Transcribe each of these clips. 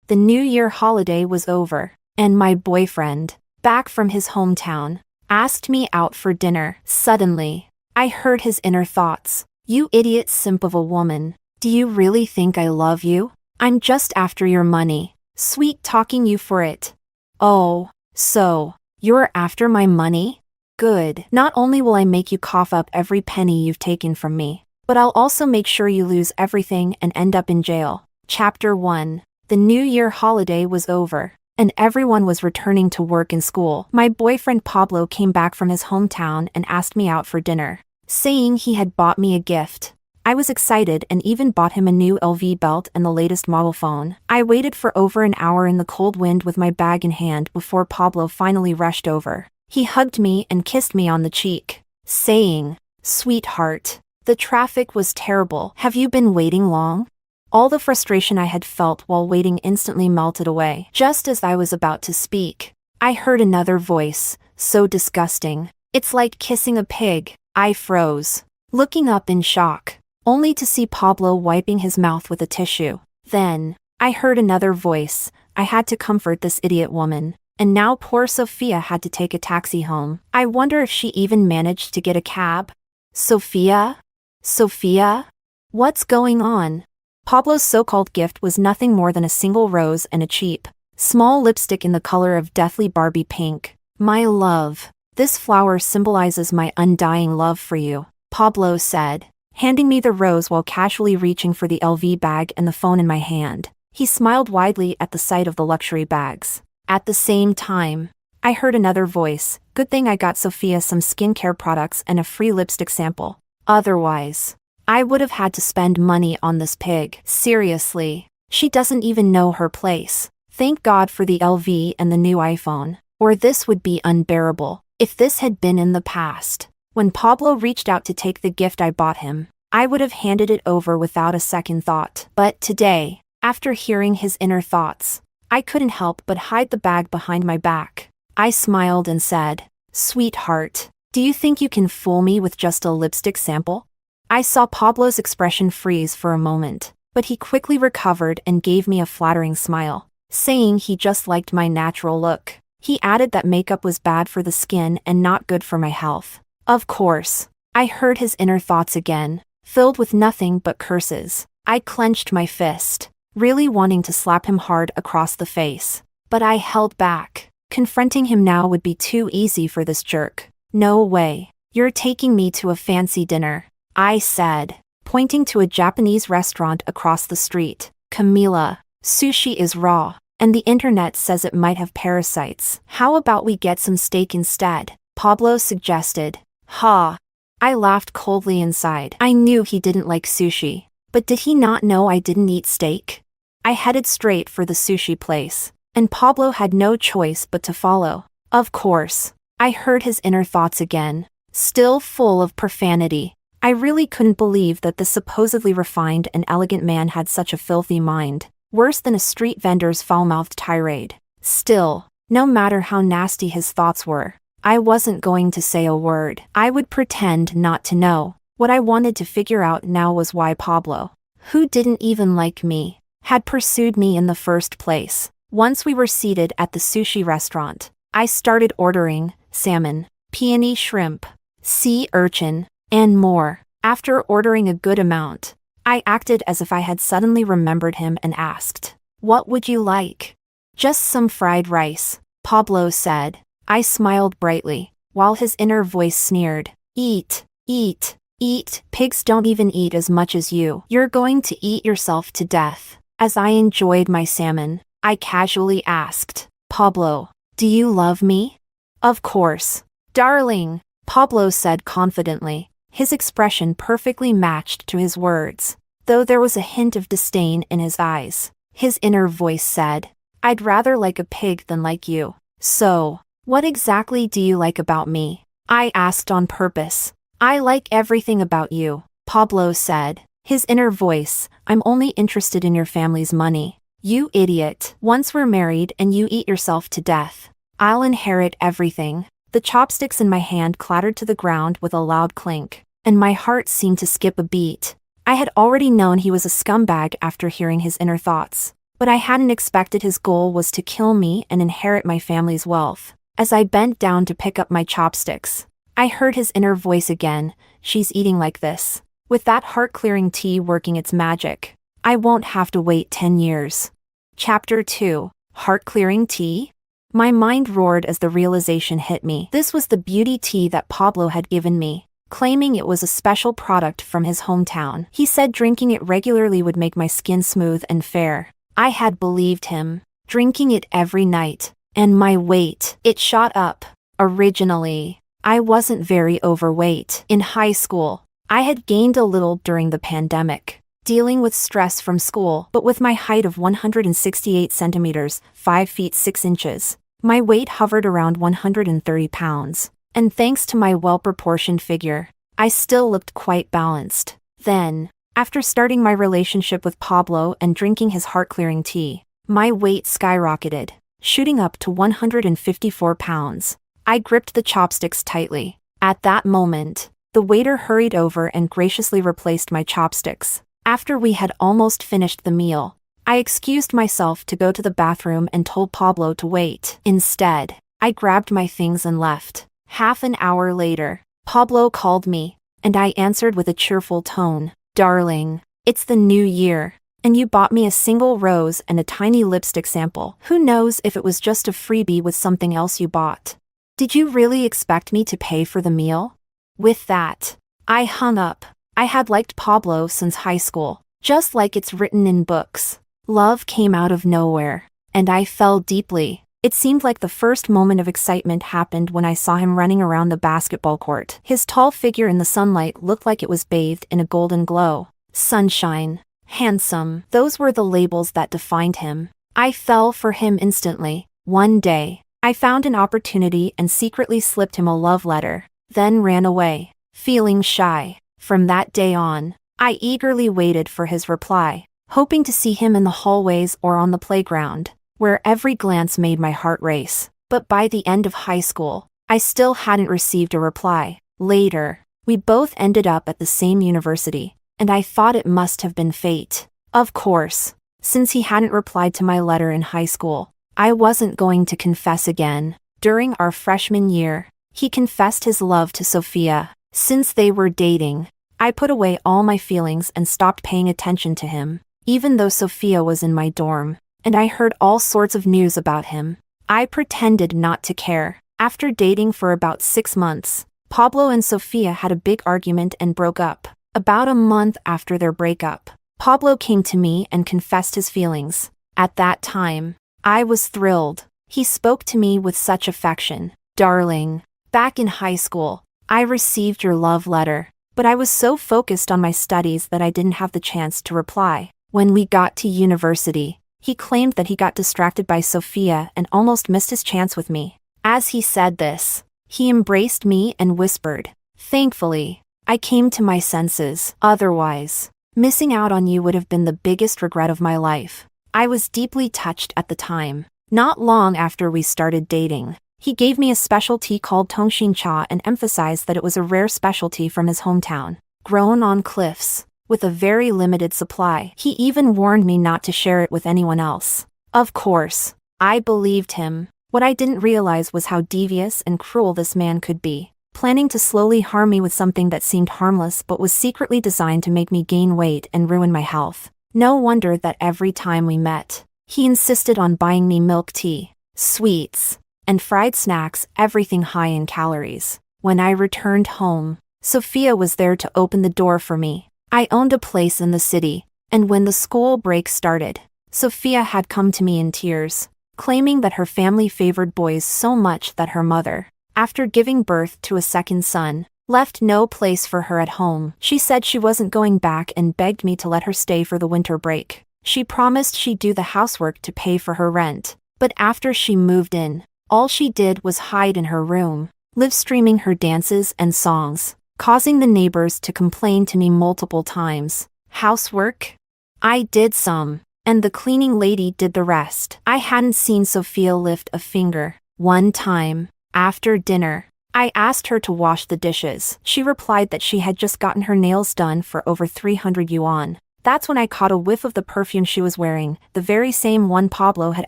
The New Year holiday was over, and my boyfriend, back from his hometown, asked me out for dinner. Suddenly, I heard his inner thoughts. You idiot simp of a woman. Do you really think I love you? I'm just after your money. Sweet talking you for it. Oh, so, you're after my money? Good. Not only will I make you cough up every penny you've taken from me, but I'll also make sure you lose everything and end up in jail. Chapter 1. The New Year holiday was over, and everyone was returning to work and school. My boyfriend Pablo came back from his hometown and asked me out for dinner, saying he had bought me a gift. I was excited and even bought him a new LV belt and the latest model phone. I waited for over an hour in the cold wind with my bag in hand before Pablo finally rushed over. He hugged me and kissed me on the cheek, saying, "Sweetheart, the traffic was terrible. Have you been waiting long?" All the frustration I had felt while waiting instantly melted away. Just as I was about to speak, I heard another voice, so disgusting. "It's like kissing a pig." I froze, looking up in shock, only to see Pablo wiping his mouth with a tissue. Then, I heard another voice. I had to comfort this idiot woman, and now poor Sophia had to take a taxi home. I wonder if she even managed to get a cab. Sophia? Sophia? What's going on? Pablo's so-called gift was nothing more than a single rose and a cheap, small lipstick in the color of deathly Barbie pink. "My love, this flower symbolizes my undying love for you," Pablo said, handing me the rose while casually reaching for the LV bag and the phone in my hand. He smiled widely at the sight of the luxury bags. At the same time, I heard another voice. "Good thing I got Sophia some skincare products and a free lipstick sample. Otherwise, I would have had to spend money on this pig. Seriously, she doesn't even know her place. Thank God for the LV and the new iPhone, or this would be unbearable." If this had been in the past, when Pablo reached out to take the gift I bought him, I would have handed it over without a second thought. But today, after hearing his inner thoughts, I couldn't help but hide the bag behind my back. I smiled and said, "Sweetheart, do you think you can fool me with just a lipstick sample?" I saw Pablo's expression freeze for a moment, but he quickly recovered and gave me a flattering smile, saying he just liked my natural look. He added that makeup was bad for the skin and not good for my health. Of course, I heard his inner thoughts again, filled with nothing but curses. I clenched my fist, really wanting to slap him hard across the face. But I held back. Confronting him now would be too easy for this jerk. "No way. You're taking me to a fancy dinner," I said, pointing to a Japanese restaurant across the street. "Camila, sushi is raw, and the internet says it might have parasites. How about we get some steak instead?" Pablo suggested. "Ha." I laughed coldly inside. I knew he didn't like sushi, but did he not know I didn't eat steak? I headed straight for the sushi place, and Pablo had no choice but to follow. Of course, I heard his inner thoughts again, still full of profanity. I really couldn't believe that this supposedly refined and elegant man had such a filthy mind, worse than a street vendor's foul-mouthed tirade. Still, no matter how nasty his thoughts were, I wasn't going to say a word. I would pretend not to know. What I wanted to figure out now was why Pablo, who didn't even like me, had pursued me in the first place. Once we were seated at the sushi restaurant, I started ordering salmon, peony shrimp, sea urchin, and more. After ordering a good amount, I acted as if I had suddenly remembered him and asked, "What would you like?" "Just some fried rice," Pablo said. I smiled brightly, while his inner voice sneered, "Eat, eat, eat. Pigs don't even eat as much as you. You're going to eat yourself to death." As I enjoyed my salmon, I casually asked, "Pablo, do you love me?" "Of course, darling," Pablo said confidently. His expression perfectly matched to his words, though there was a hint of disdain in his eyes. His inner voice said, "I'd rather like a pig than like you." "So, what exactly do you like about me?" I asked on purpose. "I like everything about you," Pablo said. His inner voice, "I'm only interested in your family's money. You idiot. Once we're married and you eat yourself to death, I'll inherit everything." The chopsticks in my hand clattered to the ground with a loud clink, and my heart seemed to skip a beat. I had already known he was a scumbag after hearing his inner thoughts, But I hadn't expected his goal was to kill me and inherit my family's wealth. As I bent down to pick up my chopsticks, I heard his inner voice again. She's eating like this, with that heart-clearing tea working its magic. I won't have to wait 10 years. Chapter 2. Heart-clearing tea? My mind roared as the realization hit me. This was the beauty tea that Pablo had given me, claiming it was a special product from his hometown. He said drinking it regularly would make my skin smooth and fair. I had believed him, drinking it every night, and my weight, it shot up. Originally, I wasn't very overweight. In high school, I had gained a little during the pandemic, dealing with stress from school, but with my height of 168 centimeters, 5 feet 6 inches, my weight hovered around 130 pounds, and thanks to my well-proportioned figure, I still looked quite balanced. Then, after starting my relationship with Pablo and drinking his heart-clearing tea, my weight skyrocketed, shooting up to 154 pounds. I gripped the chopsticks tightly. At that moment, the waiter hurried over and graciously replaced my chopsticks. After we had almost finished the meal, I excused myself to go to the bathroom and told Pablo to wait. Instead, I grabbed my things and left. Half an hour later, Pablo called me, and I answered with a cheerful tone. "Darling, it's the new year, and you bought me a single rose and a tiny lipstick sample. Who knows if it was just a freebie with something else you bought? Did you really expect me to pay for the meal?" With that, I hung up. I had liked Pablo since high school, just like it's written in books. Love came out of nowhere, and I fell deeply. It seemed like the first moment of excitement happened when I saw him running around the basketball court. His tall figure in the sunlight looked like it was bathed in a golden glow. Sunshine, handsome, those were the labels that defined him. I fell for him instantly. One day, I found an opportunity and secretly slipped him a love letter, then ran away, feeling shy. From that day on, I eagerly waited for his reply, hoping to see him in the hallways or on the playground, where every glance made my heart race. But by the end of high school, I still hadn't received a reply. Later, we both ended up at the same university, and I thought it must have been fate. Of course, since he hadn't replied to my letter in high school, I wasn't going to confess again. During our freshman year, he confessed his love to Sophia. Since they were dating, I put away all my feelings and stopped paying attention to him, even though Sophia was in my dorm, and I heard all sorts of news about him. I pretended not to care. After dating for about 6 months, Pablo and Sophia had a big argument and broke up. About a month after their breakup, Pablo came to me and confessed his feelings. At that time, I was thrilled. He spoke to me with such affection. "Darling, back in high school, I received your love letter, but I was so focused on my studies that I didn't have the chance to reply. When we got to university, he claimed that he got distracted by Sophia and almost missed his chance with me." As he said this, he embraced me and whispered, "Thankfully, I came to my senses. Otherwise, missing out on you would have been the biggest regret of my life." I was deeply touched at the time. Not long after we started dating, he gave me a special tea called Tongshin Cha and emphasized that it was a rare specialty from his hometown, grown on cliffs, with a very limited supply. He even warned me not to share it with anyone else. Of course, I believed him. What I didn't realize was how devious and cruel this man could be, planning to slowly harm me with something that seemed harmless but was secretly designed to make me gain weight and ruin my health. No wonder that every time we met, he insisted on buying me milk tea, sweets, and fried snacks, everything high in calories. When I returned home, Sophia was there to open the door for me. I owned a place in the city, and when the school break started, Sophia had come to me in tears, claiming that her family favored boys so much that her mother, after giving birth to a second son, left no place for her at home. She said she wasn't going back and begged me to let her stay for the winter break. She promised she'd do the housework to pay for her rent, but after she moved in, all she did was hide in her room, live streaming her dances and songs, causing the neighbors to complain to me multiple times. Housework? I did some, and the cleaning lady did the rest. I hadn't seen Sophia lift a finger. One time, after dinner, I asked her to wash the dishes. She replied that she had just gotten her nails done for over 300 yuan. That's when I caught a whiff of the perfume she was wearing, the very same one Pablo had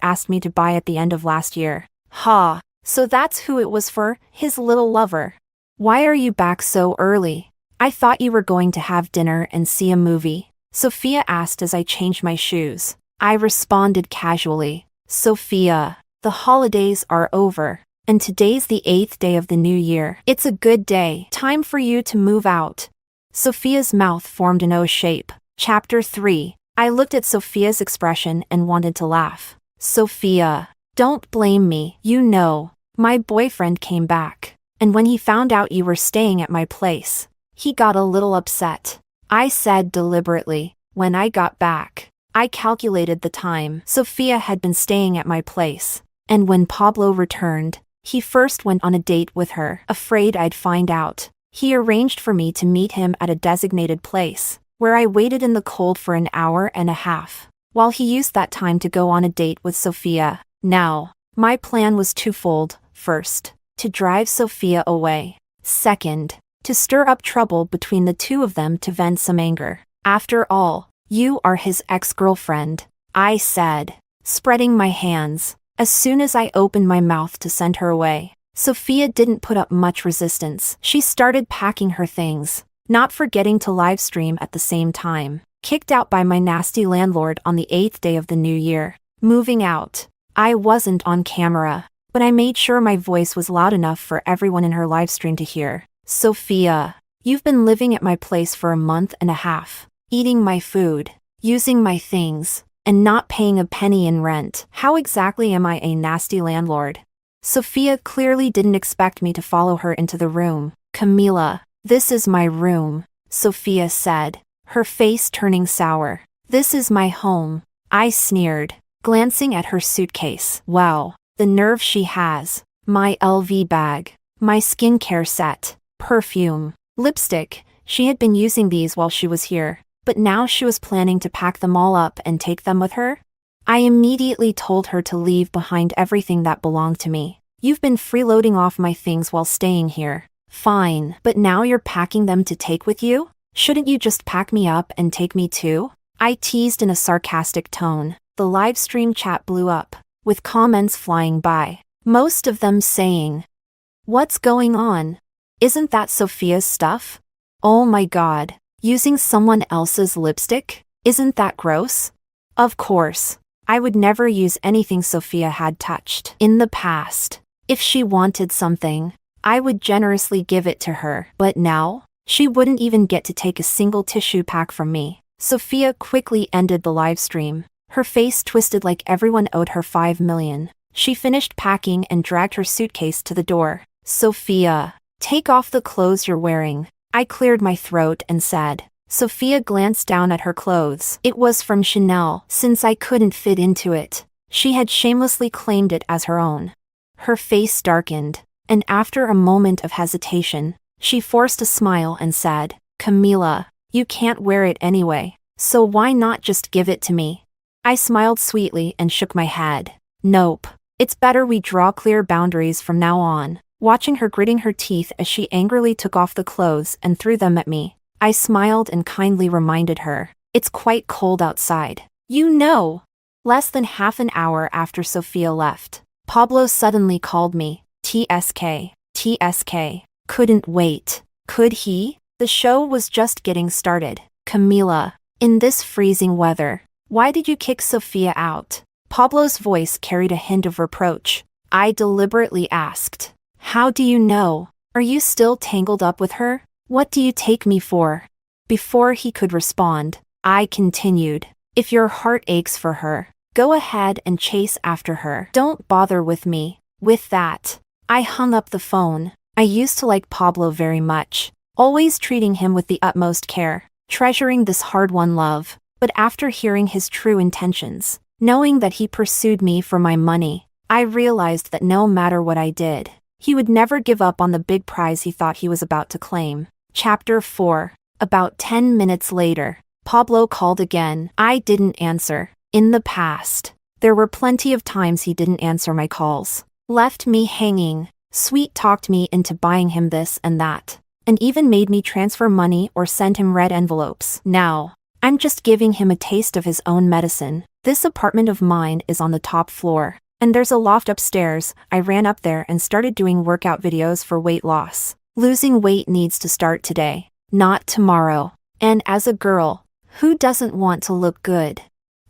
asked me to buy at the end of last year. Ha! So that's who it was for, his little lover. Why are you back so early? I thought you were going to have dinner and see a movie, Sophia asked as I changed my shoes. I responded casually. Sophia, the holidays are over, and today's the 8th day of the new year. It's a good day. Time for you to move out. Sophia's mouth formed an O shape. Chapter 3. I looked at Sophia's expression and wanted to laugh. Sophia, don't blame me. You know, my boyfriend came back, and when he found out you were staying at my place, he got a little upset. I said deliberately, when I got back. I calculated the time Sophia had been staying at my place, and when Pablo returned, he first went on a date with her. Afraid I'd find out, he arranged for me to meet him at a designated place, where I waited in the cold for an hour and a half, while he used that time to go on a date with Sophia. Now, my plan was twofold. First, to drive Sophia away. Second, to stir up trouble between the two of them to vent some anger. After all, you are his ex-girlfriend, I said, spreading my hands. As soon as I opened my mouth to send her away, Sophia didn't put up much resistance. She started packing her things, not forgetting to live stream at the same time. Kicked out by my nasty landlord on the 8th day of the new year. Moving out. I wasn't on camera, but I made sure my voice was loud enough for everyone in her live stream to hear. Sophia, you've been living at my place for a month and a half, eating my food, using my things, and not paying a penny in rent. How exactly am I a nasty landlord? Sophia clearly didn't expect me to follow her into the room. Camila, this is my room, Sophia said, her face turning sour. This is my home, I sneered, glancing at her suitcase. Wow, the nerve she has. My LV bag, my skincare set, perfume, lipstick. She had been using these while she was here, but now she was planning to pack them all up and take them with her? I immediately told her to leave behind everything that belonged to me. You've been freeloading off my things while staying here. Fine, but now you're packing them to take with you? Shouldn't you just pack me up and take me too? I teased in a sarcastic tone. The live stream chat blew up, with comments flying by, most of them saying, "What's going on? Isn't that Sophia's stuff? Oh my god. Using someone else's lipstick? Isn't that gross?" Of course, I would never use anything Sophia had touched in the past. If she wanted something, I would generously give it to her. But now, she wouldn't even get to take a single tissue pack from me. Sophia quickly ended the live stream. Her face twisted like everyone owed her 5 million. She finished packing and dragged her suitcase to the door. Sophia, take off the clothes you're wearing. I cleared my throat and said. Sophia glanced down at her clothes. It was from Chanel. Since I couldn't fit into it, she had shamelessly claimed it as her own. Her face darkened, and after a moment of hesitation, she forced a smile and said, Camila, you can't wear it anyway, so why not just give it to me? I smiled sweetly and shook my head. Nope. It's better we draw clear boundaries from now on. Watching her gritting her teeth as she angrily took off the clothes and threw them at me, I smiled and kindly reminded her, it's quite cold outside. You know. Less than half an hour after Sophia left, Pablo suddenly called me. TSK. Couldn't wait. Could he? The show was just getting started. Camila, in this freezing weather, why did you kick Sophia out? Pablo's voice carried a hint of reproach. I deliberately asked. How do you know? Are you still tangled up with her? What do you take me for? Before he could respond, I continued. If your heart aches for her, go ahead and chase after her. Don't bother with me. With that, I hung up the phone. I used to like Pablo very much, always treating him with the utmost care, treasuring this hard-won love. But after hearing his true intentions, knowing that he pursued me for my money, I realized that no matter what I did, he would never give up on the big prize he thought he was about to claim. Chapter 4. About 10 minutes later, Pablo called again. I didn't answer. In the past, there were plenty of times he didn't answer my calls, left me hanging, sweet-talked me into buying him this and that, and even made me transfer money or send him red envelopes. Now, I'm just giving him a taste of his own medicine. This apartment of mine is on the top floor, and there's a loft upstairs. I ran up there and started doing workout videos for weight loss. Losing weight needs to start today, not tomorrow. And as a girl, who doesn't want to look good?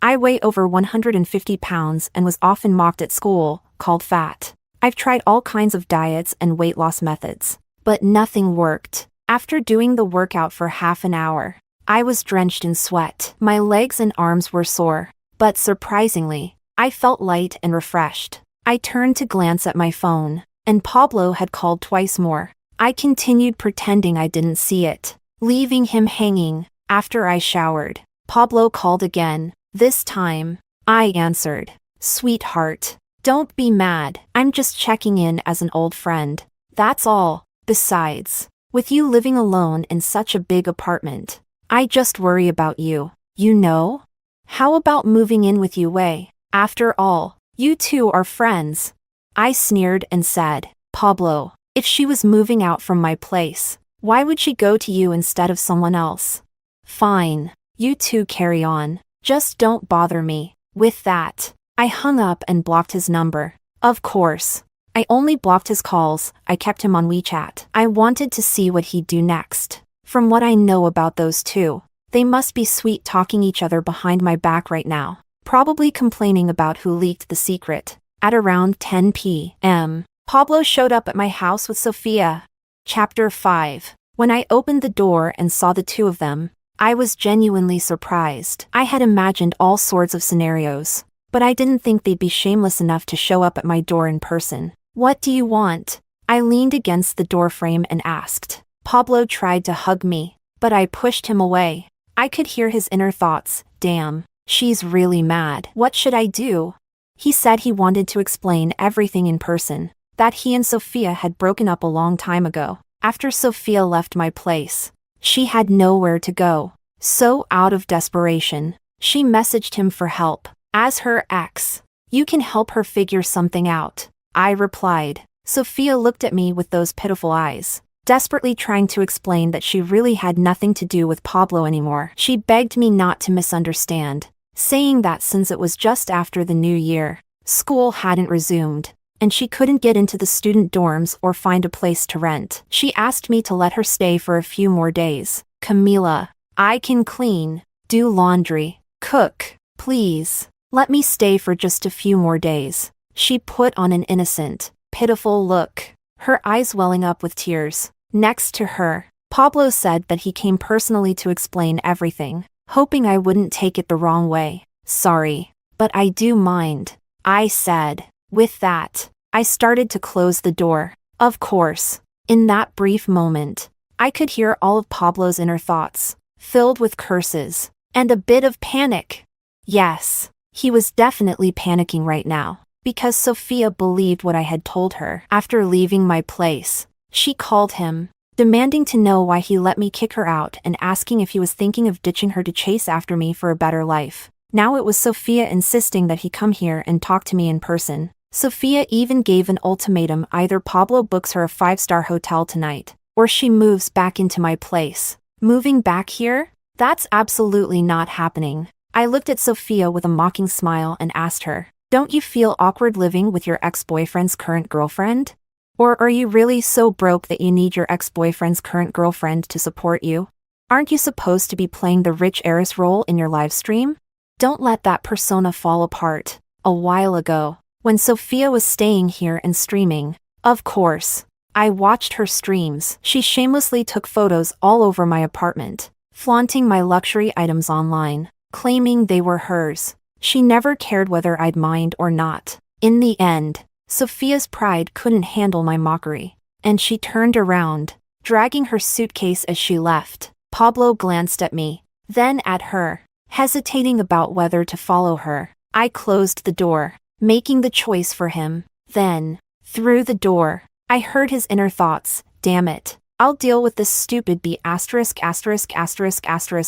I weigh over 150 pounds and was often mocked at school, called fat. I've tried all kinds of diets and weight loss methods, but nothing worked. After doing the workout for half an hour, I was drenched in sweat. My legs and arms were sore, but surprisingly, I felt light and refreshed. I turned to glance at my phone, and Pablo had called twice more. I continued pretending I didn't see it, leaving him hanging. After I showered, Pablo called again. This time, I answered. Sweetheart, don't be mad. I'm just checking in as an old friend. That's all. Besides, with you living alone in such a big apartment, I just worry about you, you know? How about moving in with you, Wei? After all, you two are friends. I sneered and said, Pablo, if she was moving out from my place, why would she go to you instead of someone else? Fine, you two carry on. Just don't bother me. With that, I hung up and blocked his number. Of course, I only blocked his calls. I kept him on WeChat. I wanted to see what he'd do next. From what I know about those two, they must be sweet talking each other behind my back right now, probably complaining about who leaked the secret. At around 10 p.m., Pablo showed up at my house with Sophia. Chapter 5. When I opened the door and saw the two of them, I was genuinely surprised. I had imagined all sorts of scenarios, but I didn't think they'd be shameless enough to show up at my door in person. What do you want? I leaned against the doorframe and asked. Pablo tried to hug me, but I pushed him away. I could hear his inner thoughts. Damn, she's really mad. What should I do? He said he wanted to explain everything in person, that he and Sophia had broken up a long time ago, after Sophia left my place. She had nowhere to go. So out of desperation, she messaged him for help. As her ex, you can help her figure something out, I replied. Sophia looked at me with those pitiful eyes, desperately trying to explain that she really had nothing to do with Pablo anymore. She begged me not to misunderstand, saying that since it was just after the new year, school hadn't resumed, and she couldn't get into the student dorms or find a place to rent. She asked me to let her stay for a few more days. Camila, I can clean, do laundry, cook. Please, let me stay for just a few more days. She put on an innocent, pitiful look, her eyes welling up with tears. Next to her, Pablo said that he came personally to explain everything, hoping I wouldn't take it the wrong way. Sorry, but I do mind, I said. With that, I started to close the door. Of course, in that brief moment, I could hear all of Pablo's inner thoughts, filled with curses, and a bit of panic. Yes, he was definitely panicking right now, because Sophia believed what I had told her. After leaving my place, she called him, demanding to know why he let me kick her out and asking if he was thinking of ditching her to chase after me for a better life. Now it was Sophia insisting that he come here and talk to me in person. Sophia even gave an ultimatum: either Pablo books her a 5-star hotel tonight, or she moves back into my place. Moving back here? That's absolutely not happening. I looked at Sophia with a mocking smile and asked her, don't you feel awkward living with your ex-boyfriend's current girlfriend? Or are you really so broke that you need your ex-boyfriend's current girlfriend to support you? Aren't you supposed to be playing the rich heiress role in your live stream? Don't let that persona fall apart. A while ago, when Sophia was staying here and streaming, of course, I watched her streams. She shamelessly took photos all over my apartment, flaunting my luxury items online, claiming they were hers. She never cared whether I'd mind or not. In the end, Sophia's pride couldn't handle my mockery, and she turned around, dragging her suitcase as she left. Pablo glanced at me, then at her, hesitating about whether to follow her. I closed the door, making the choice for him. Then, through the door, I heard his inner thoughts. Damn it, I'll deal with this stupid B***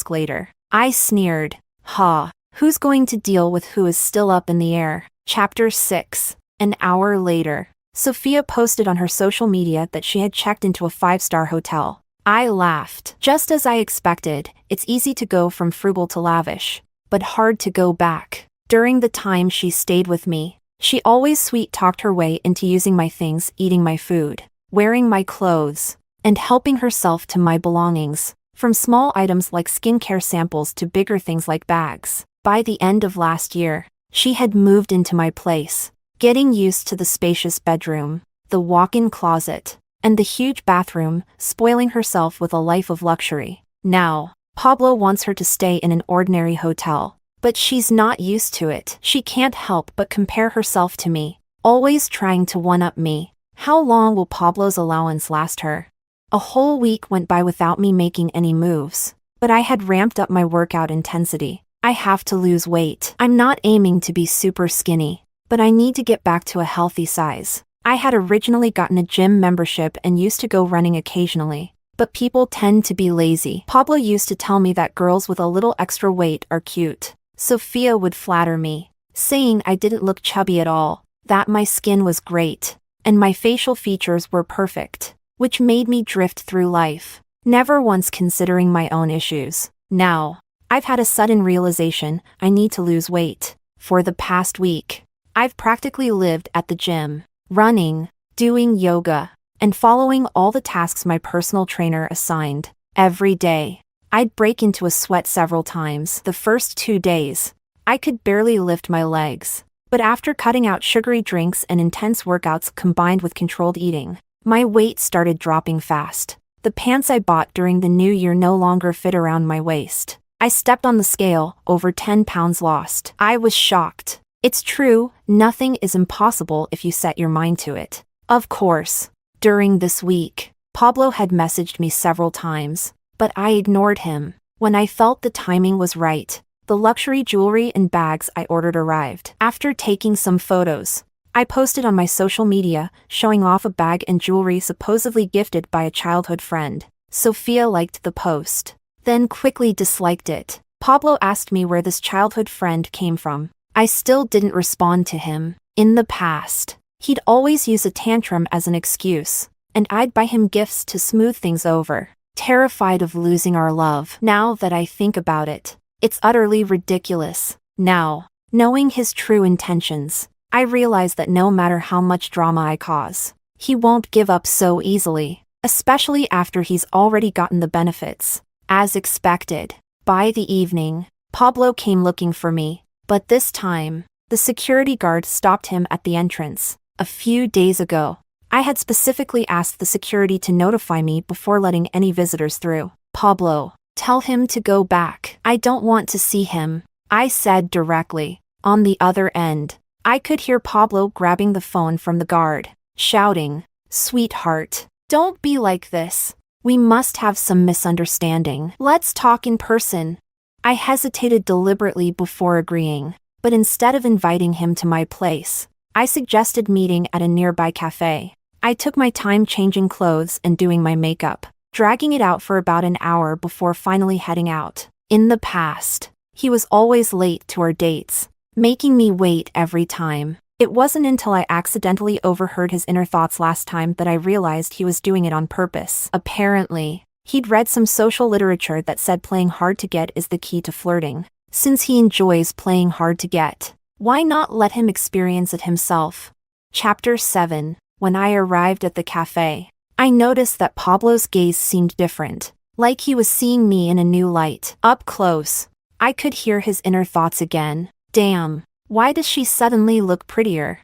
later. I sneered. Ha, who's going to deal with who is still up in the air? Chapter 6. An hour later, Sophia posted on her social media that she had checked into a 5-star hotel. I laughed. Just as I expected, it's easy to go from frugal to lavish, but hard to go back. During the time she stayed with me, she always sweet-talked her way into using my things, eating my food, wearing my clothes, and helping herself to my belongings, from small items like skincare samples to bigger things like bags. By the end of last year, she had moved into my place, getting used to the spacious bedroom, the walk-in closet, and the huge bathroom, spoiling herself with a life of luxury. Now, Pablo wants her to stay in an ordinary hotel, but she's not used to it. She can't help but compare herself to me, always trying to one-up me. How long will Pablo's allowance last her? A whole week went by without me making any moves, but I had ramped up my workout intensity. I have to lose weight. I'm not aiming to be super skinny, but I need to get back to a healthy size. I had originally gotten a gym membership and used to go running occasionally, but people tend to be lazy. Pablo used to tell me that girls with a little extra weight are cute. Sophia would flatter me, saying I didn't look chubby at all, that my skin was great, and my facial features were perfect, which made me drift through life, never once considering my own issues. Now, I've had a sudden realization I need to lose weight. For the past week, I've practically lived at the gym, running, doing yoga, and following all the tasks my personal trainer assigned. Every day, I'd break into a sweat several times. The first 2 days, I could barely lift my legs. But after cutting out sugary drinks and intense workouts combined with controlled eating, my weight started dropping fast. The pants I bought during the new year no longer fit around my waist. I stepped on the scale, over 10 pounds lost. I was shocked. It's true, nothing is impossible if you set your mind to it. Of course, during this week, Pablo had messaged me several times, but I ignored him. When I felt the timing was right, the luxury jewelry and bags I ordered arrived. After taking some photos, I posted on my social media, showing off a bag and jewelry supposedly gifted by a childhood friend. Sophia liked the post, then quickly disliked it. Pablo asked me where this childhood friend came from. I still didn't respond to him. In the past, he'd always use a tantrum as an excuse, and I'd buy him gifts to smooth things over, terrified of losing our love. Now that I think about it, it's utterly ridiculous. Now, knowing his true intentions, I realize that no matter how much drama I cause, he won't give up so easily, especially after he's already gotten the benefits. As expected, by the evening, Pablo came looking for me, but this time, the security guard stopped him at the entrance. A few days ago, I had specifically asked the security to notify me before letting any visitors through. Pablo, tell him to go back. I don't want to see him, I said directly. On the other end, I could hear Pablo grabbing the phone from the guard, shouting, "Sweetheart, don't be like this. We must have some misunderstanding. Let's talk in person." I hesitated deliberately before agreeing, but instead of inviting him to my place, I suggested meeting at a nearby cafe. I took my time changing clothes and doing my makeup, dragging it out for about an hour before finally heading out. In the past, he was always late to our dates, making me wait every time. It wasn't until I accidentally overheard his inner thoughts last time that I realized he was doing it on purpose. Apparently, he'd read some social literature that said playing hard to get is the key to flirting. Since he enjoys playing hard to get, why not let him experience it himself? Chapter 7. When I arrived at the cafe, I noticed that Pablo's gaze seemed different, like he was seeing me in a new light. Up close, I could hear his inner thoughts again. Damn, why does she suddenly look prettier?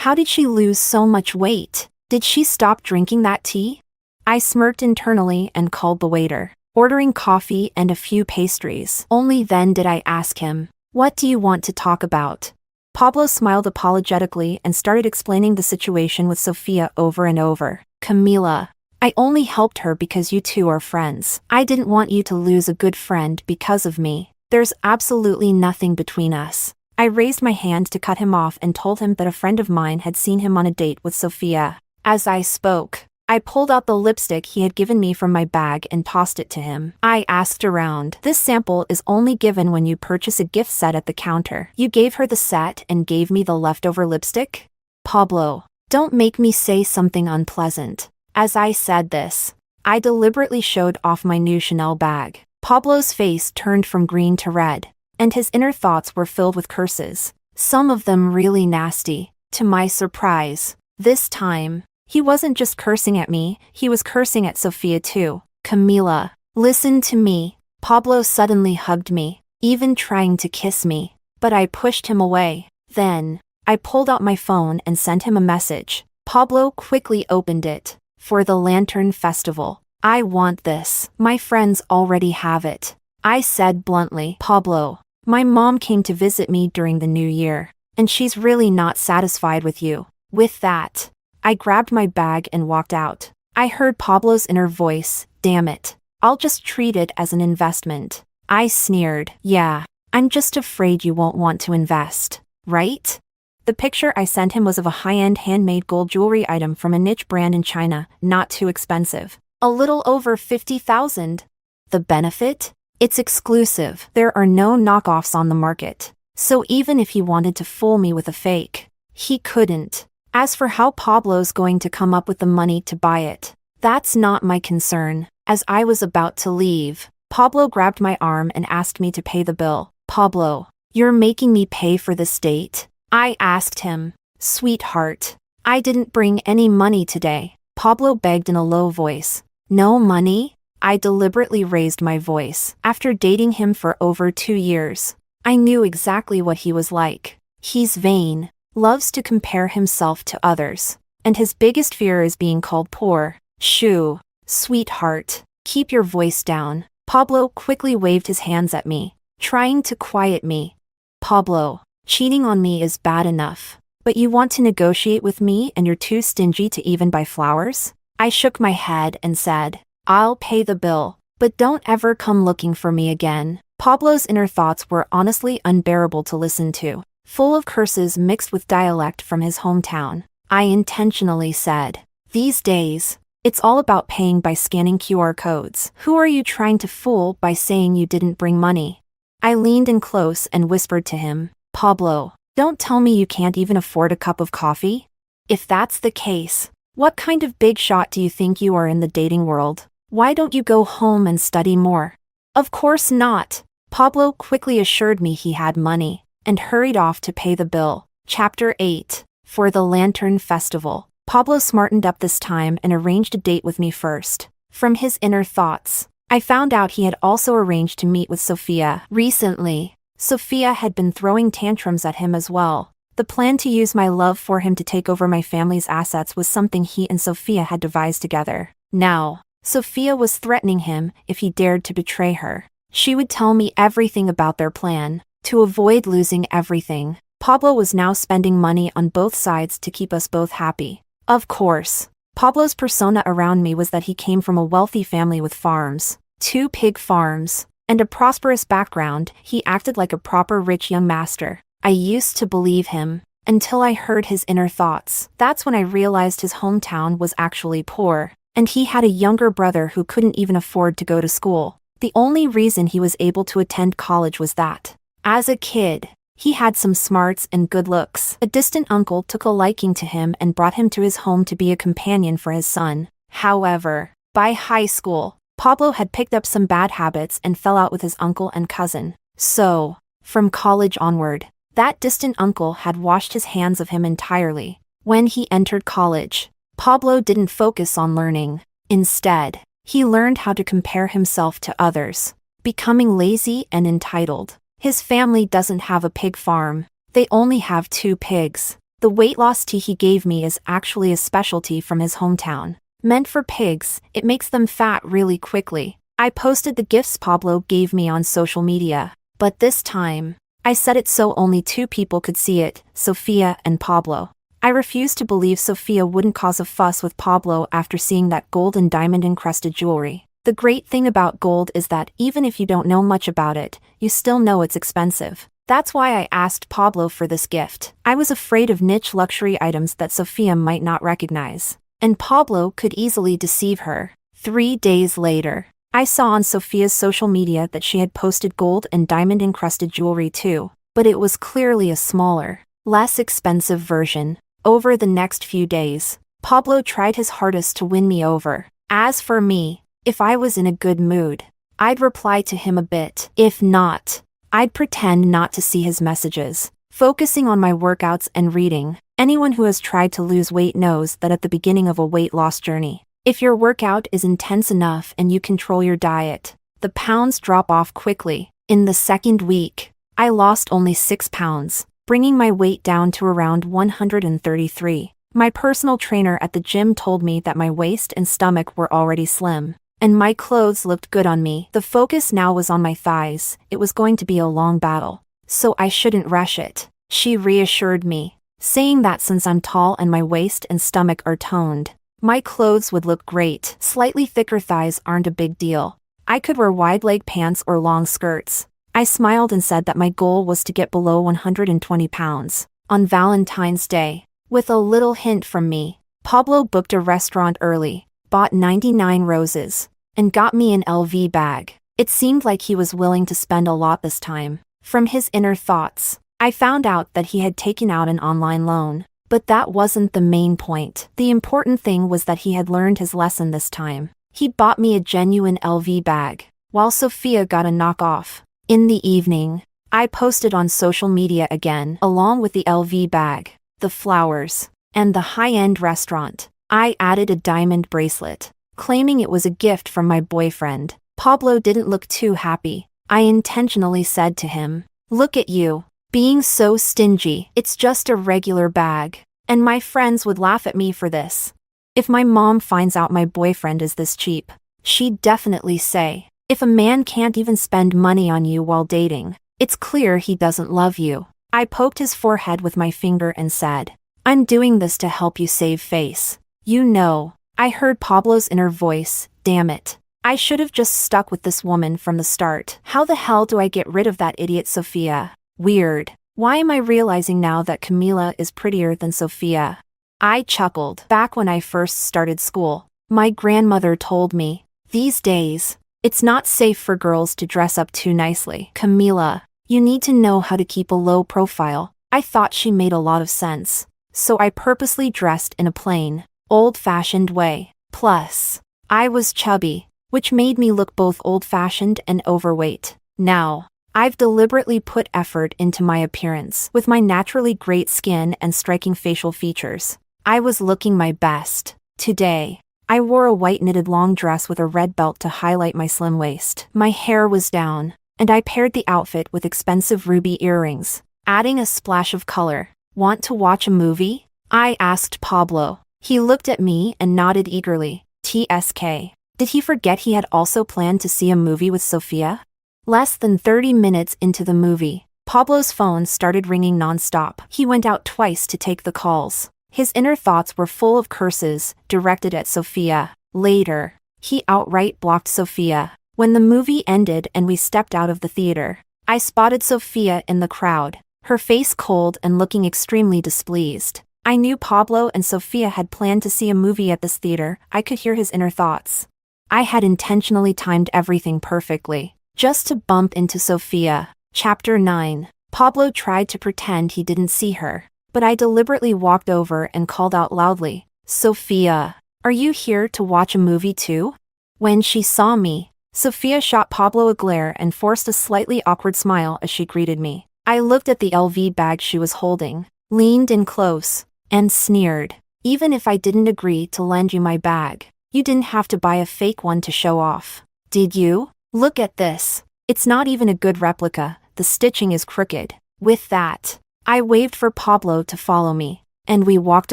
How did she lose so much weight? Did she stop drinking that tea? I smirked internally and called the waiter, ordering coffee and a few pastries. Only then did I ask him, "What do you want to talk about?" Pablo smiled apologetically and started explaining the situation with Sophia over and over. "Camila, I only helped her because you two are friends. I didn't want you to lose a good friend because of me. There's absolutely nothing between us." I raised my hand to cut him off and told him that a friend of mine had seen him on a date with Sophia. As I spoke, I pulled out the lipstick he had given me from my bag and tossed it to him. I asked around. "This sample is only given when you purchase a gift set at the counter. You gave her the set and gave me the leftover lipstick?" "Pablo, don't make me say something unpleasant." As I said this, I deliberately showed off my new Chanel bag. Pablo's face turned from green to red, and his inner thoughts were filled with curses, some of them really nasty. To my surprise, this time, he wasn't just cursing at me, he was cursing at Sophia too. Camila, listen to me. Pablo suddenly hugged me, even trying to kiss me, but I pushed him away. Then, I pulled out my phone and sent him a message. Pablo quickly opened it. For the Lantern Festival. I want this. My friends already have it. I said bluntly. Pablo, my mom came to visit me during the new year, and she's really not satisfied with you. With that, I grabbed my bag and walked out. I heard Pablo's inner voice, damn it. I'll just treat it as an investment. I sneered. Yeah, I'm just afraid you won't want to invest, right? The picture I sent him was of a high-end handmade gold jewelry item from a niche brand in China, not too expensive. A little over 50,000. The benefit? It's exclusive. There are no knockoffs on the market. So even if he wanted to fool me with a fake, he couldn't. As for how Pablo's going to come up with the money to buy it, that's not my concern. As I was about to leave, Pablo grabbed my arm and asked me to pay the bill. Pablo, you're making me pay for this date? I asked him. Sweetheart, I didn't bring any money today. Pablo begged in a low voice. No money? I deliberately raised my voice. After dating him for over 2 years, I knew exactly what he was like. He's vain, loves to compare himself to others, and his biggest fear is being called poor. Shoo, sweetheart, keep your voice down. Pablo quickly waved his hands at me, trying to quiet me. Pablo, cheating on me is bad enough, but you want to negotiate with me and you're too stingy to even buy flowers? I shook my head and said, I'll pay the bill, but don't ever come looking for me again. Pablo's inner thoughts were honestly unbearable to listen to, full of curses mixed with dialect from his hometown. I intentionally said, these days, it's all about paying by scanning QR codes. Who are you trying to fool by saying you didn't bring money? I leaned in close and whispered to him, Pablo, don't tell me you can't even afford a cup of coffee? If that's the case, what kind of big shot do you think you are in the dating world? Why don't you go home and study more? Of course not. Pablo quickly assured me he had money, and hurried off to pay the bill. Chapter 8. For the Lantern Festival. Pablo smartened up this time and arranged a date with me first. From his inner thoughts, I found out he had also arranged to meet with Sophia. Recently, Sophia had been throwing tantrums at him as well. The plan to use my love for him to take over my family's assets was something he and Sophia had devised together. Now, Sophia was threatening him if he dared to betray her. She would tell me everything about their plan, to avoid losing everything. Pablo was now spending money on both sides to keep us both happy. Of course, Pablo's persona around me was that he came from a wealthy family with farms, 2 pig farms, and a prosperous background. He acted like a proper rich young master. I used to believe him, until I heard his inner thoughts. That's when I realized his hometown was actually poor, and he had a younger brother who couldn't even afford to go to school. The only reason he was able to attend college was that, as a kid, he had some smarts and good looks. A distant uncle took a liking to him and brought him to his home to be a companion for his son. However, by high school, Pablo had picked up some bad habits and fell out with his uncle and cousin. So, from college onward, that distant uncle had washed his hands of him entirely. When he entered college, Pablo didn't focus on learning. Instead, he learned how to compare himself to others, becoming lazy and entitled. His family doesn't have a pig farm. They only have 2 pigs. The weight loss tea he gave me is actually a specialty from his hometown. Meant for pigs, it makes them fat really quickly. I posted the gifts Pablo gave me on social media, but this time, I set it so only 2 people could see it, Sophia and Pablo. I refused to believe Sophia wouldn't cause a fuss with Pablo after seeing that gold and diamond-encrusted jewelry. The great thing about gold is that even if you don't know much about it, you still know it's expensive. That's why I asked Pablo for this gift. I was afraid of niche luxury items that Sophia might not recognize, and Pablo could easily deceive her. 3 days later, I saw on Sophia's social media that she had posted gold and diamond-encrusted jewelry too, but it was clearly a smaller, less expensive version. Over the next few days, Pablo tried his hardest to win me over. As for me, if I was in a good mood, I'd reply to him a bit. If not, I'd pretend not to see his messages, focusing on my workouts and reading. Anyone who has tried to lose weight knows that at the beginning of a weight loss journey, if your workout is intense enough and you control your diet, the pounds drop off quickly. In the second week, I lost only 6 pounds, bringing my weight down to around 133. My personal trainer at the gym told me that my waist and stomach were already slim, and my clothes looked good on me. The focus now was on my thighs. It was going to be a long battle, so I shouldn't rush it. She reassured me, saying that since I'm tall and my waist and stomach are toned, my clothes would look great. Slightly thicker thighs aren't a big deal. I could wear wide leg pants or long skirts. I smiled and said that my goal was to get below 120 pounds. On Valentine's Day, with a little hint from me, Pablo booked a restaurant early, bought 99 roses, and got me an LV bag. It seemed like he was willing to spend a lot this time. From his inner thoughts, I found out that he had taken out an online loan. But that wasn't the main point. The important thing was that he had learned his lesson this time. He bought me a genuine LV bag, while Sophia got a knockoff. In the evening, I posted on social media again, along with the LV bag, the flowers, and the high-end restaurant. I added a diamond bracelet, claiming it was a gift from my boyfriend. Pablo didn't look too happy. I intentionally said to him, "Look at you, being so stingy. It's just a regular bag." And my friends would laugh at me for this. If my mom finds out my boyfriend is this cheap, she'd definitely say, "If a man can't even spend money on you while dating, it's clear he doesn't love you." I poked his forehead with my finger and said, "I'm doing this to help you save face. You know." I heard Pablo's inner voice, "Damn it. I should have just stuck with this woman from the start. How the hell do I get rid of that idiot Sophia? Weird. Why am I realizing now that Camila is prettier than Sophia?" I chuckled. Back when I first started school, my grandmother told me, "These days, it's not safe for girls to dress up too nicely. Camila, you need to know how to keep a low profile." I thought she made a lot of sense, so I purposely dressed in a plain, old-fashioned way. Plus, I was chubby, which made me look both old-fashioned and overweight. Now, I've deliberately put effort into my appearance. With my naturally great skin and striking facial features, I was looking my best. Today, I wore a white knitted long dress with a red belt to highlight my slim waist. My hair was down, and I paired the outfit with expensive ruby earrings, adding a splash of color. "Want to watch a movie?" I asked Pablo. He looked at me and nodded eagerly. TSK. Did he forget he had also planned to see a movie with Sophia? Less than 30 minutes into the movie, Pablo's phone started ringing nonstop. He went out twice to take the calls. His inner thoughts were full of curses, directed at Sophia. Later, he outright blocked Sophia. When the movie ended and we stepped out of the theater, I spotted Sophia in the crowd, her face cold and looking extremely displeased. I knew Pablo and Sophia had planned to see a movie at this theater. I could hear his inner thoughts. I had intentionally timed everything perfectly, just to bump into Sophia. Chapter 9. Pablo tried to pretend he didn't see her, but I deliberately walked over and called out loudly, "Sophia, are you here to watch a movie too?" When she saw me, Sophia shot Pablo a glare and forced a slightly awkward smile as she greeted me. I looked at the LV bag she was holding, leaned in close, and sneered. "Even if I didn't agree to lend you my bag, you didn't have to buy a fake one to show off, did you? Look at this. It's not even a good replica, the stitching is crooked." With that, I waved for Pablo to follow me, and we walked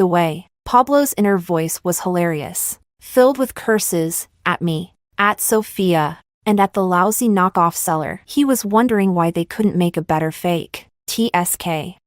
away. Pablo's inner voice was hilarious, filled with curses, at me, at Sophia, and at the lousy knockoff seller. He was wondering why they couldn't make a better fake. TSK.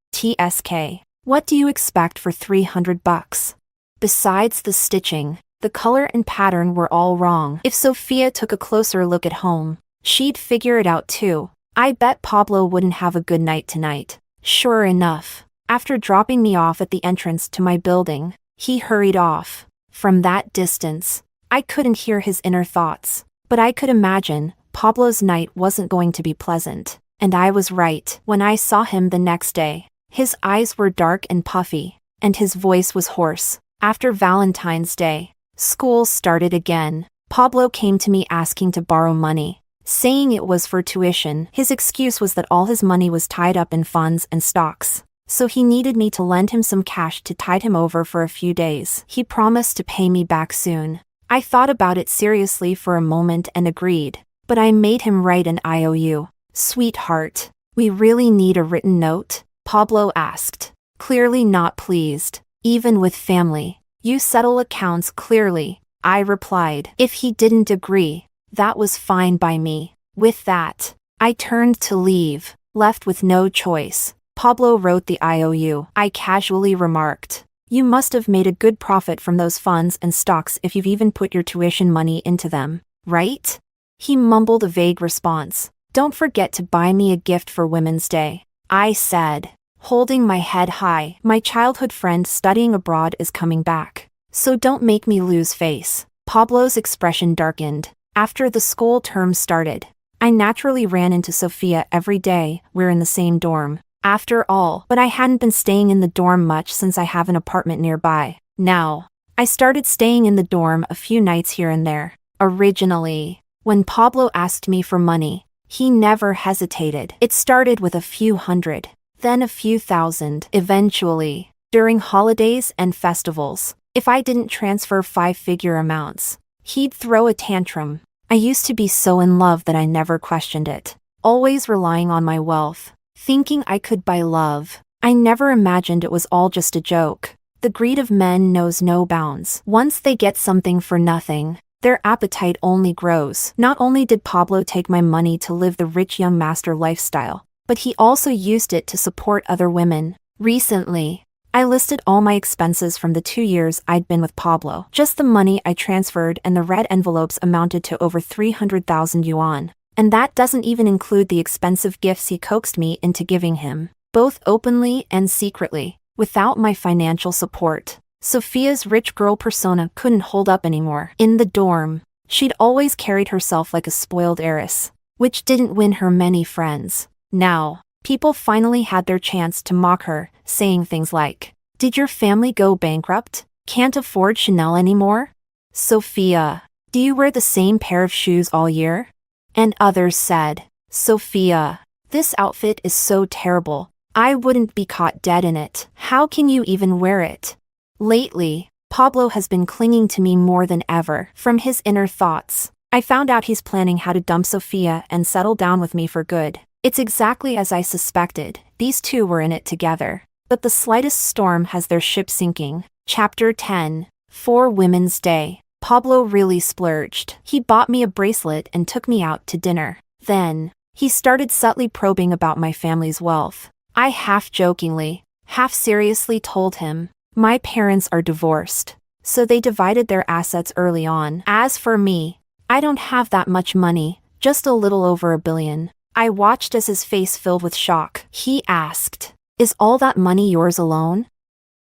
What do you expect for $300? Besides the stitching, the color and pattern were all wrong. If Sophia took a closer look at home, she'd figure it out too. I bet Pablo wouldn't have a good night tonight. Sure enough, after dropping me off at the entrance to my building, he hurried off. From that distance, I couldn't hear his inner thoughts, but I could imagine Pablo's night wasn't going to be pleasant. And I was right. When I saw him the next day, his eyes were dark and puffy, and his voice was hoarse. After Valentine's Day, School started again. Pablo came to me asking to borrow money, saying it was for tuition. His excuse was that all his money was tied up in funds and stocks, so he needed me to lend him some cash to tide him over for a few days. He promised to pay me back soon. I thought about it seriously for a moment and agreed, but I made him write an IOU. Sweetheart, we really need a written note? Pablo asked, clearly not pleased. Even with family, you settle accounts clearly, I replied. If he didn't agree, that was fine by me. With that, I turned to leave, left with no choice. Pablo wrote the IOU. I casually remarked, you must have made a good profit from those funds and stocks if you've even put your tuition money into them, right? He mumbled a vague response. Don't forget to buy me a gift for Women's Day, I said, holding my head high. My childhood friend studying abroad is coming back, so don't make me lose face. Pablo's expression darkened. After the school term started, I naturally ran into Sophia every day. We're in the same dorm, after all, but I hadn't been staying in the dorm much since I have an apartment nearby. Now, I started staying in the dorm a few nights here and there. Originally, when Pablo asked me for money, he never hesitated. It started with a few hundred, then a few thousand. Eventually, during holidays and festivals, if I didn't transfer five-figure amounts, he'd throw a tantrum. I used to be so in love that I never questioned it, always relying on my wealth, thinking I could buy love. I never imagined it was all just a joke. The greed of men knows no bounds. Once they get something for nothing, their appetite only grows. Not only did Pablo take my money to live the rich young master lifestyle, but he also used it to support other women. Recently, I listed all my expenses from the 2 years I'd been with Pablo. Just the money I transferred and the red envelopes amounted to over 300,000 yuan. And that doesn't even include the expensive gifts he coaxed me into giving him, both openly and secretly, without my financial support. Sophia's rich girl persona couldn't hold up anymore. In the dorm, she'd always carried herself like a spoiled heiress, which didn't win her many friends. Now, people finally had their chance to mock her, saying things like, "Did your family go bankrupt? Can't afford Chanel anymore? Sophia, do you wear the same pair of shoes all year?" And others said, "Sophia, this outfit is so terrible. I wouldn't be caught dead in it. How can you even wear it?" Lately, Pablo has been clinging to me more than ever. From his inner thoughts, I found out he's planning how to dump Sophia and settle down with me for good. It's exactly as I suspected. These two were in it together. But the slightest storm has their ship sinking. Chapter 10. For Women's Day, Pablo really splurged. He bought me a bracelet and took me out to dinner. Then, he started subtly probing about my family's wealth. I half-jokingly, half-seriously told him, my parents are divorced, so they divided their assets early on. As for me, I don't have that much money, just a little over 1 billion. I watched as his face filled with shock. He asked, "Is all that money yours alone?"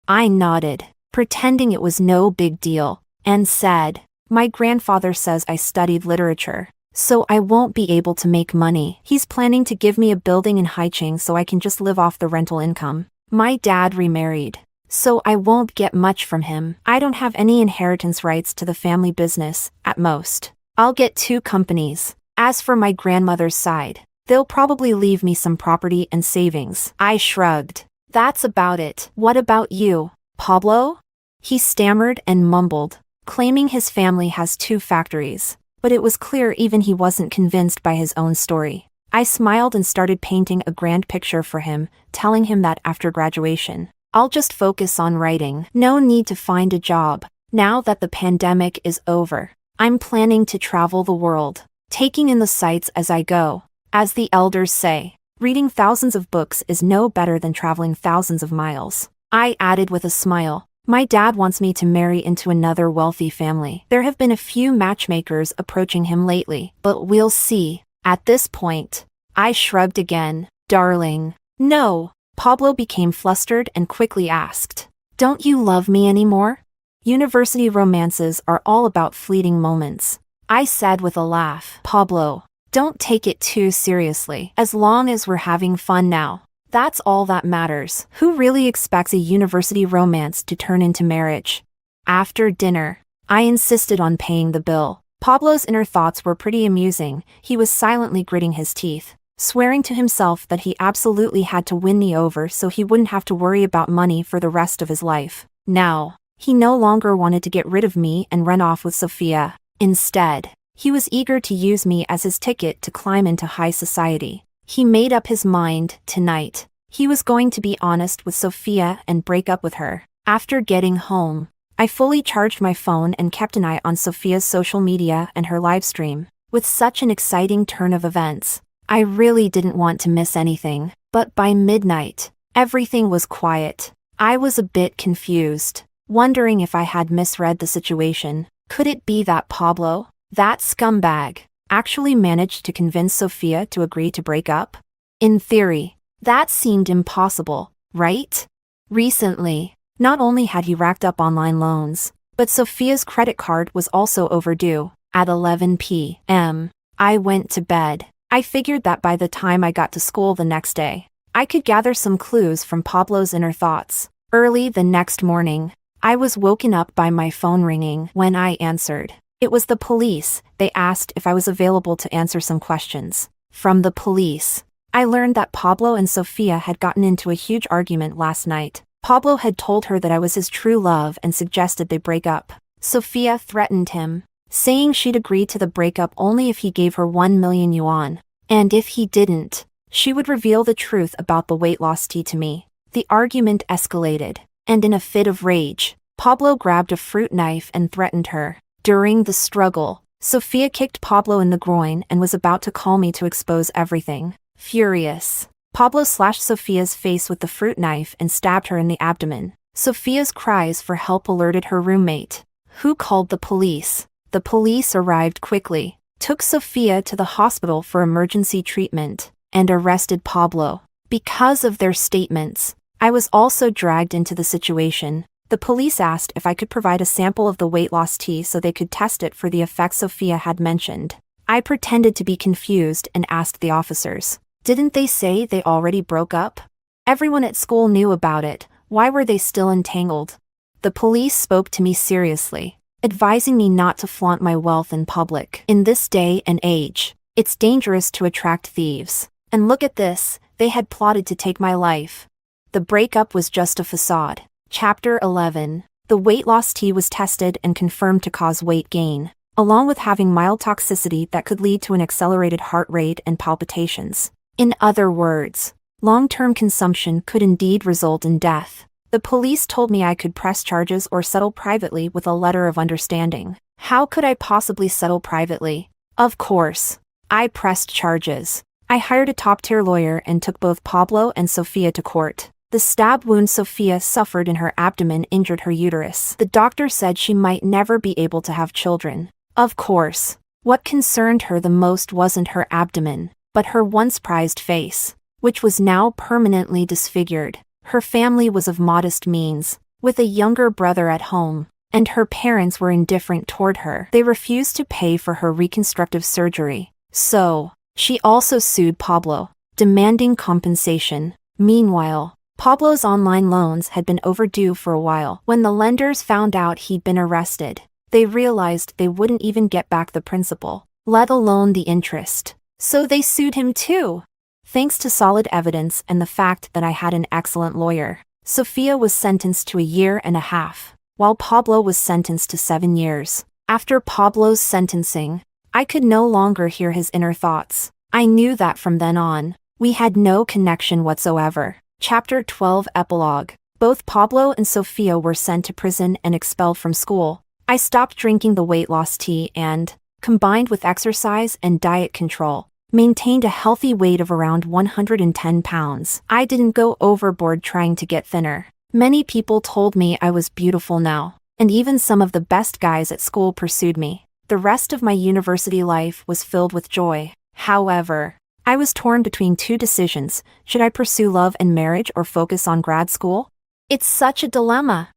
I nodded, pretending it was no big deal, and said, "My grandfather says I studied literature, so I won't be able to make money. He's planning to give me a building in Haicheng so I can just live off the rental income. My dad remarried, so I won't get much from him. I don't have any inheritance rights to the family business, at most. I'll get 2 companies. As for my grandmother's side, they'll probably leave me some property and savings." I shrugged. "That's about it. What about you, Pablo?" He stammered and mumbled, claiming his family has 2 factories, but it was clear even he wasn't convinced by his own story. I smiled and started painting a grand picture for him, telling him that after graduation, I'll just focus on writing. No need to find a job. Now that the pandemic is over, I'm planning to travel the world, taking in the sights as I go. As the elders say, reading thousands of books is no better than traveling thousands of miles. I added with a smile, my dad wants me to marry into another wealthy family. There have been a few matchmakers approaching him lately, but we'll see. At this point, I shrugged again. "Darling, no." Pablo became flustered and quickly asked, "Don't you love me anymore?" University romances are all about fleeting moments. I said with a laugh, "Pablo, don't take it too seriously. As long as we're having fun now, that's all that matters. Who really expects a university romance to turn into marriage?" After dinner, I insisted on paying the bill. Pablo's inner thoughts were pretty amusing. He was silently gritting his teeth, swearing to himself that he absolutely had to win me over so he wouldn't have to worry about money for the rest of his life. Now, he no longer wanted to get rid of me and run off with Sophia. Instead, he was eager to use me as his ticket to climb into high society. He made up his mind, tonight. He was going to be honest with Sophia and break up with her. After getting home, I fully charged my phone and kept an eye on Sophia's social media and her livestream. With such an exciting turn of events, I really didn't want to miss anything. But by midnight, everything was quiet. I was a bit confused, wondering if I had misread the situation. Could it be that Pablo, that scumbag, actually managed to convince Sophia to agree to break up? In theory, that seemed impossible, right? Recently, not only had he racked up online loans, but Sophia's credit card was also overdue. At 11 p.m., I went to bed. I figured that by the time I got to school the next day, I could gather some clues from Pablo's inner thoughts. Early the next morning, I was woken up by my phone ringing. When I answered, it was the police. They asked if I was available to answer some questions. From the police, I learned that Pablo and Sophia had gotten into a huge argument last night. Pablo had told her that I was his true love and suggested they break up. Sophia threatened him, saying she'd agree to the breakup only if he gave her 1 million yuan. And if he didn't, she would reveal the truth about the weight loss tea to me. The argument escalated, and in a fit of rage, Pablo grabbed a fruit knife and threatened her. During the struggle, Sophia kicked Pablo in the groin and was about to call me to expose everything. Furious, Pablo slashed Sophia's face with the fruit knife and stabbed her in the abdomen. Sophia's cries for help alerted her roommate, who called the police. The police arrived quickly, took Sophia to the hospital for emergency treatment, and arrested Pablo. Because of their statements, I was also dragged into the situation. The police asked if I could provide a sample of the weight loss tea so they could test it for the effects Sophia had mentioned. I pretended to be confused and asked the officers, didn't they say they already broke up? Everyone at school knew about it. Why were they still entangled? The police spoke to me seriously, advising me not to flaunt my wealth in public. In this day and age, it's dangerous to attract thieves. And look at this, they had plotted to take my life. The breakup was just a facade. Chapter 11. The weight loss tea was tested and confirmed to cause weight gain, along with having mild toxicity that could lead to an accelerated heart rate and palpitations. In other words, long-term consumption could indeed result in death. The police told me I could press charges or settle privately with a letter of understanding. How could I possibly settle privately? Of course, I pressed charges. I hired a top-tier lawyer and took both Pablo and Sophia to court. The stab wound Sophia suffered in her abdomen injured her uterus. The doctor said she might never be able to have children. Of course, what concerned her the most wasn't her abdomen, but her once prized face, which was now permanently disfigured. Her family was of modest means, with a younger brother at home, and her parents were indifferent toward her. They refused to pay for her reconstructive surgery. So, she also sued Pablo, demanding compensation. Meanwhile, Pablo's online loans had been overdue for a while. When the lenders found out he'd been arrested, they realized they wouldn't even get back the principal, let alone the interest. So they sued him too. Thanks to solid evidence and the fact that I had an excellent lawyer, Sophia was sentenced to 1.5 years, while Pablo was sentenced to 7 years. After Pablo's sentencing, I could no longer hear his inner thoughts. I knew that from then on, we had no connection whatsoever. Chapter 12 Epilogue. Both Pablo and Sophia were sent to prison and expelled from school. I stopped drinking the weight loss tea and, combined with exercise and diet control, maintained a healthy weight of around 110 pounds. I didn't go overboard trying to get thinner. Many people told me I was beautiful now, and even some of the best guys at school pursued me. The rest of my university life was filled with joy. However, I was torn between two decisions. Should I pursue love and marriage or focus on grad school? It's such a dilemma.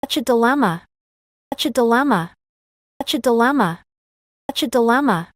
Such a dilemma. Such a dilemma. Such a dilemma. Such a dilemma.